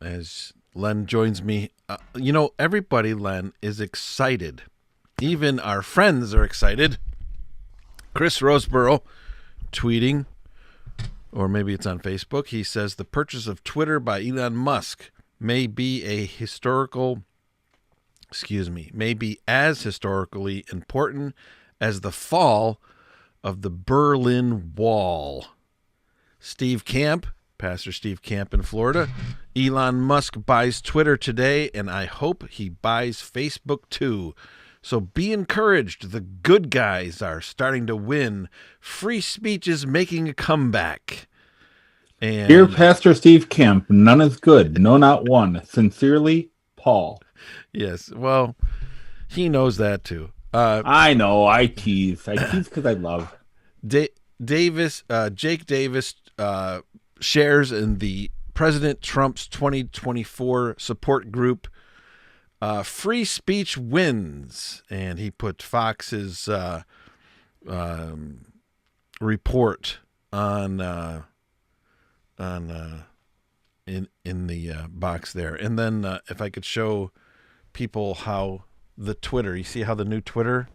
as Len joins me. Everybody, Len, is excited. Even our friends are excited. Chris Roseborough tweeting, or maybe it's on Facebook. He says the purchase of Twitter by Elon Musk may be as historically important as the fall of the Berlin Wall. Steve Camp, Pastor Steve Camp in Florida. Elon Musk buys Twitter today, and I hope he buys Facebook too. So be encouraged. The good guys are starting to win. Free speech is making a comeback. And Dear Pastor Steve Camp, none is good. No, not one. Sincerely, Paul. Yes, well, he knows that too. I know. I tease because I love. Jake Davis shares in the President Trump's 2024 support group. Free speech wins, and he put Fox's report on in the box there. And then if I could show people how the Twitter, you see how the new Twitter,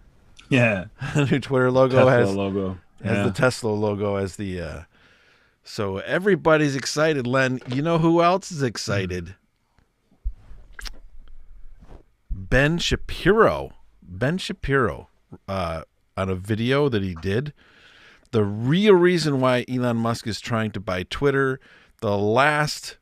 the new Twitter logo Tesla has logo, the Tesla logo as the. So everybody's excited, Len. You know who else is excited? Ben Shapiro on a video that he did. The real reason why Elon Musk is trying to buy Twitter, the last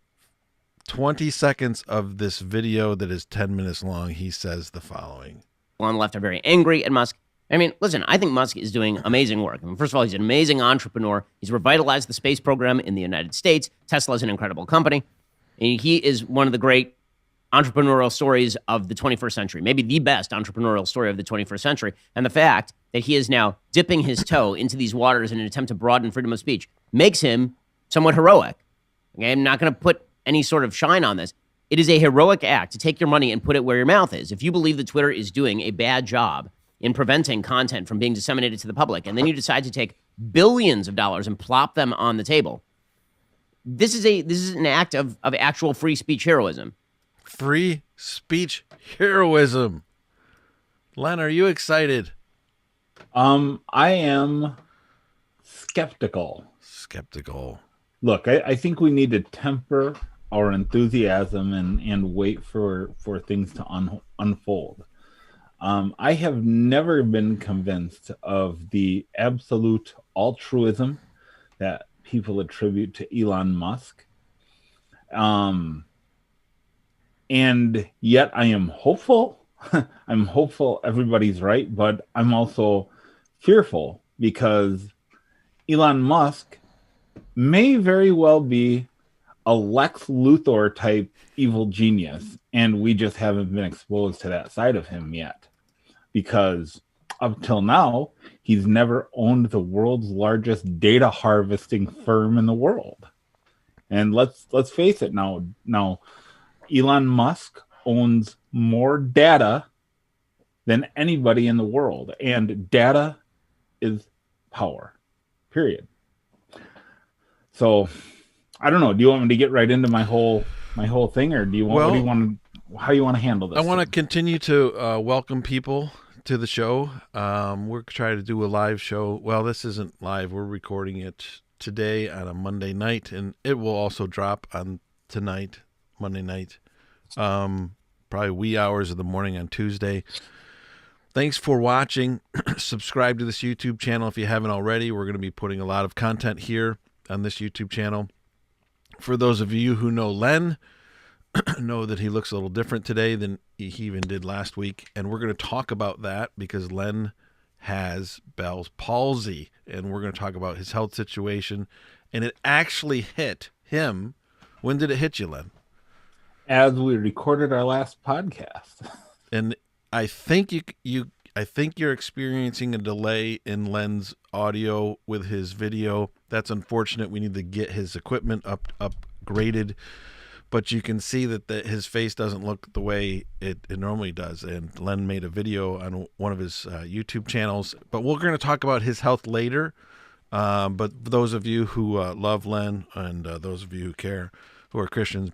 20 seconds of this video that is 10 minutes long, he says the following. On the left are very angry at Musk. I mean, listen, I think Musk is doing amazing work. I mean, first of all, he's an amazing entrepreneur. He's revitalized the space program in the United States. Tesla is an incredible company. And he is one of the great entrepreneurial stories of the 21st century, maybe the best entrepreneurial story of the 21st century. And the fact that he is now dipping his toe into these waters in an attempt to broaden freedom of speech makes him somewhat heroic. Okay, I'm not going to put any sort of shine on this. It is a heroic act to take your money and put it where your mouth is. If you believe that Twitter is doing a bad job in preventing content from being disseminated to the public, and then you decide to take billions of dollars and plop them on the table, this is an act of actual free speech heroism. Free speech heroism. Len, are you excited? I am skeptical. Look, I think we need to temper our enthusiasm and wait for things to unfold. I have never been convinced of the absolute altruism that people attribute to Elon Musk. And yet I am hopeful. I'm hopeful everybody's right, but I'm also fearful because Elon Musk may very well be a Lex Luthor type evil genius, and we just haven't been exposed to that side of him yet. Because up till now, he's never owned the world's largest data harvesting firm in the world. And let's face it now, Elon Musk owns more data than anybody in the world, and data is power. Period. So, I don't know. Do you want me to get right into my whole thing, or do you want? How do you want to handle this? I want to continue to welcome people to the show. We're trying to do a live show. Well, this isn't live. We're recording it today on a Monday night, and it will also drop on tonight, Monday night. Probably wee hours of the morning on Tuesday. Thanks for watching. Subscribe to this YouTube channel if you haven't already. We're going to be putting a lot of content here on this YouTube channel. For those of you who know Len, know that he looks a little different today than he even did last week. And we're going to talk about that because Len has Bell's palsy. And we're going to talk about his health situation. And it actually hit him. When did it hit you, Len? As we recorded our last podcast. And I think you're experiencing a delay in Len's audio with his video. That's unfortunate. We need to get his equipment upgraded. But you can see that his face doesn't look the way it normally does. And Len made a video on one of his YouTube channels. But we're going to talk about his health later. But those of you who love Len and those of you who care, who are Christians,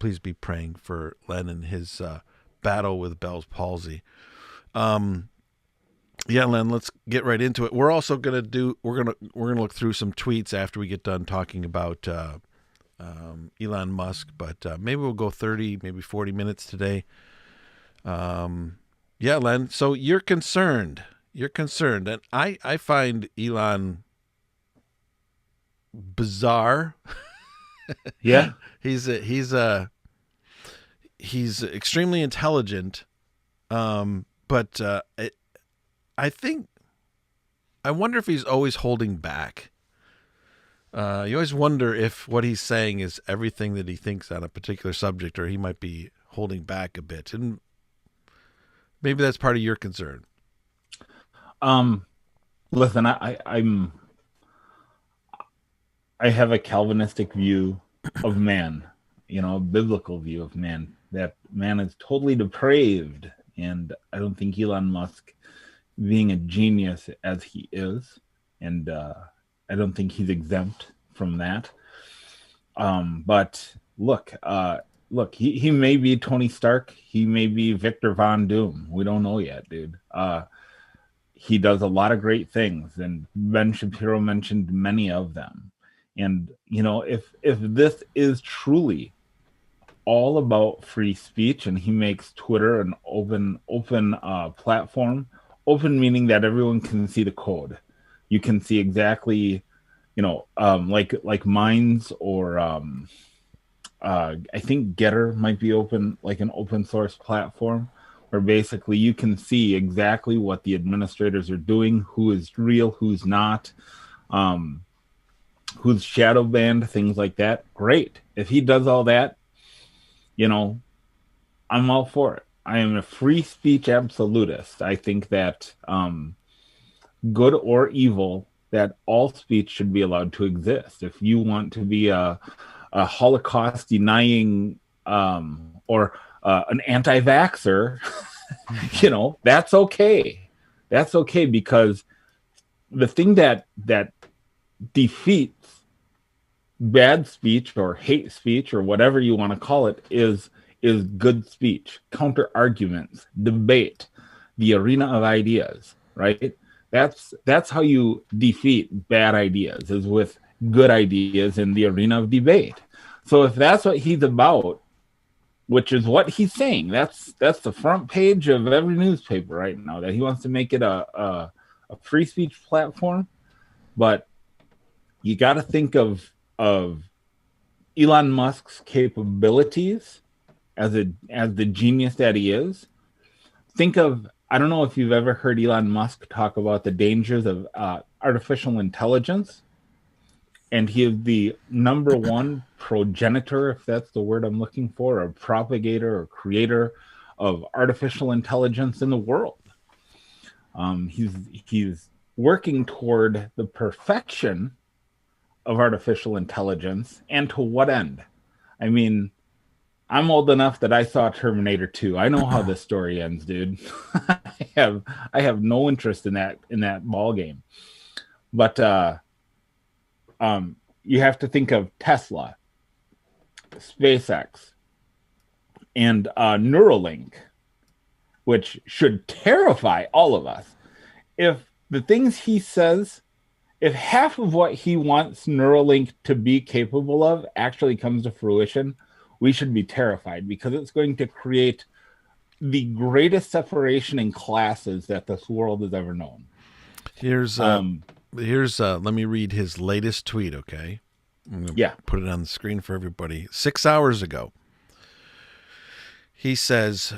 please be praying for Len and his battle with Bell's palsy. Yeah, Len, let's get right into it. We're also gonna look through some tweets after we get done talking about Elon Musk, but maybe we'll go 30, maybe 40 minutes today. Yeah, Len. So you're concerned, and I find Elon bizarre. Yeah. he's extremely intelligent, but I wonder if he's always holding back. You always wonder if what he's saying is everything that he thinks on a particular subject, or he might be holding back a bit, and maybe that's part of your concern. Listen, I have a Calvinistic view of man, a biblical view of man, that man is totally depraved. And I don't think Elon Musk, being a genius as he is, and I don't think he's exempt from that. But look, he may be Tony Stark. He may be Victor Von Doom. We don't know yet, dude. He does a lot of great things, and Ben Shapiro mentioned many of them. And, if this is truly all about free speech, and he makes Twitter an open platform, open meaning that everyone can see the code. You can see exactly, like Minds, or I think Getter might be open, like an open source platform, where basically you can see exactly what the administrators are doing, who is real, who's not, who's shadow banned, things like that. Great. If he does all that, I'm all for it. I am a free speech absolutist. I think that good or evil, that all speech should be allowed to exist. If you want to be a Holocaust denying or an anti-vaxxer, that's okay. That's okay, because the thing that defeats bad speech or hate speech or whatever you want to call it is good speech, counter arguments, debate, the arena of ideas, right? That's how you defeat bad ideas, is with good ideas in the arena of debate. So if that's what he's about, which is what he's saying, that's the front page of every newspaper right now, that he wants to make it a free speech platform. But you got to think of Elon Musk's capabilities as the genius that he is. Think of, I don't know if you've ever heard Elon Musk talk about the dangers of artificial intelligence. And he is the number one progenitor, if that's the word I'm looking for, or propagator or creator of artificial intelligence in the world. He's working toward the perfection of artificial intelligence, and to what end? I mean, I'm old enough that I saw Terminator 2. I know how this story ends, dude. I have no interest in that ball game. But you have to think of Tesla, SpaceX, and Neuralink, which should terrify all of us. If the things he says, if half of what he wants Neuralink to be capable of actually comes to fruition, we should be terrified, because it's going to create the greatest separation in classes that this world has ever known. Here's let me read his latest tweet, okay? I'm gonna put it on the screen for everybody. 6 hours ago, he says,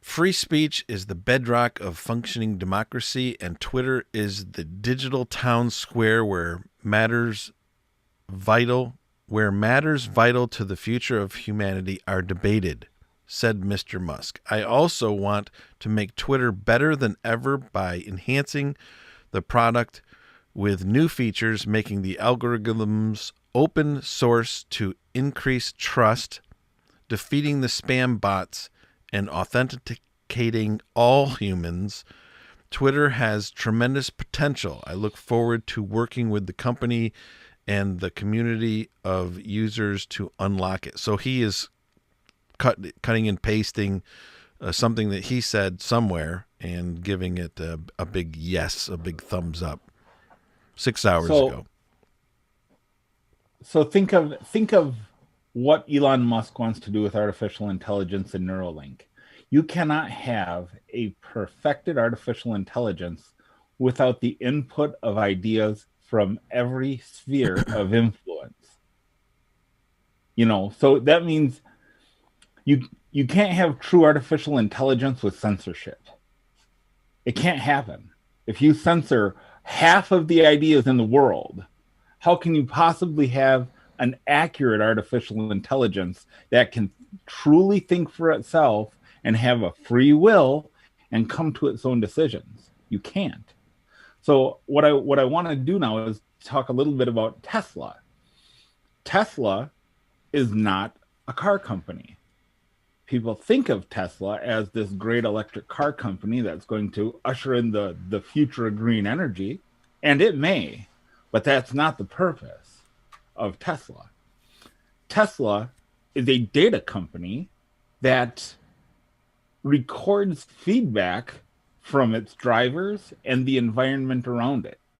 free speech is the bedrock of functioning democracy, and Twitter is the digital town square where matters vital to the future of humanity are debated, said Mr. Musk. I also want to make Twitter better than ever by enhancing the product with new features, making the algorithms open source to increase trust, defeating the spam bots, and authenticating all humans. Twitter has tremendous potential. I look forward to working with the company and the community of users to unlock it. So he is cutting and pasting something that he said somewhere and giving it a big yes, a big thumbs up 6 hours ago. So think of what Elon Musk wants to do with artificial intelligence and Neuralink. You cannot have a perfected artificial intelligence without the input of ideas from every sphere of influence. So that means you can't have true artificial intelligence with censorship. It can't happen. If you censor half of the ideas in the world, how can you possibly have an accurate artificial intelligence that can truly think for itself and have a free will and come to its own decisions? You can't. So what I want to do now is talk a little bit about Tesla. Tesla is not a car company. People think of Tesla as this great electric car company that's going to usher in the future of green energy, and it may, but that's not the purpose of Tesla. Tesla is a data company that records feedback from its drivers and the environment around it.